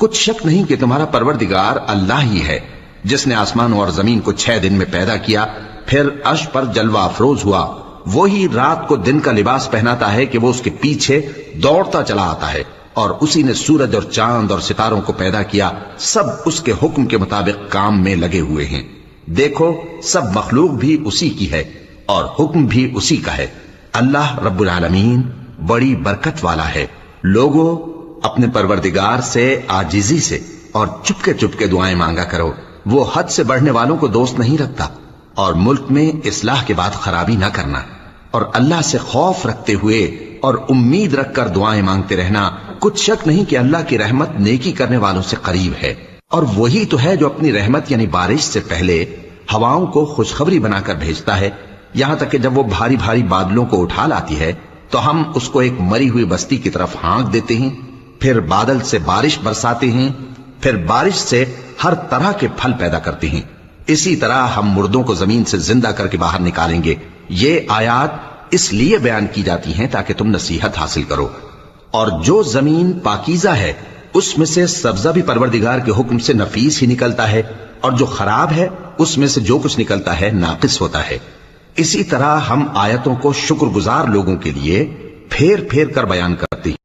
کچھ شک نہیں کہ تمہارا پروردگار اللہ ہی ہے جس نے آسمان اور زمین کو 6 دن میں پیدا کیا، پھر عرش پر جلوہ افروز ہوا۔ وہی رات کو دن کا لباس پہناتا ہے کہ وہ اس کے پیچھے دوڑتا چلا آتا ہے، اور اسی نے سورج اور چاند اور ستاروں کو پیدا کیا، سب اس کے حکم کے مطابق کام میں لگے ہوئے ہیں۔ دیکھو سب مخلوق بھی اسی کی ہے اور حکم بھی اسی کا ہے۔ اللہ رب العالمین بڑی برکت والا ہے۔ لوگوں اپنے پروردگار سے عاجزی سے اور چپکے چپکے دعائیں مانگا کرو، وہ حد سے بڑھنے والوں کو دوست نہیں رکھتا، اور ملک میں اصلاح کے بعد خرابی نہ کرنا، اور اللہ سے خوف رکھتے ہوئے اور امید رکھ کر دعائیں مانگتے رہنا۔ کچھ شک نہیں کہ اللہ کی رحمت نیکی کرنے والوں سے قریب ہے، اور وہی تو ہے جو اپنی رحمت یعنی بارش سے پہلے ہواؤں کو خوشخبری بنا کر بھیجتا ہے، یہاں تک کہ جب وہ بھاری بھاری بادلوں کو اٹھا لاتی ہے تو ہم اس کو ایک مری ہوئی بستی کی طرف ہانک دیتے ہیں، پھر بادل سے بارش برساتے ہیں، پھر بارش سے ہر طرح کے پھل پیدا کرتے ہیں۔ اسی طرح ہم مردوں کو زمین سے زندہ کر کے باہر نکالیں گے۔ یہ آیات اس لیے بیان کی جاتی ہیں تاکہ تم نصیحت حاصل کرو۔ اور جو زمین پاکیزہ ہے اس میں سے سبزہ بھی پروردگار کے حکم سے نفیس ہی نکلتا ہے، اور جو خراب ہے اس میں سے جو کچھ نکلتا ہے ناقص ہوتا ہے۔ اسی طرح ہم آیتوں کو شکر گزار لوگوں کے لیے پھیر پھیر کر بیان کرتے ہیں۔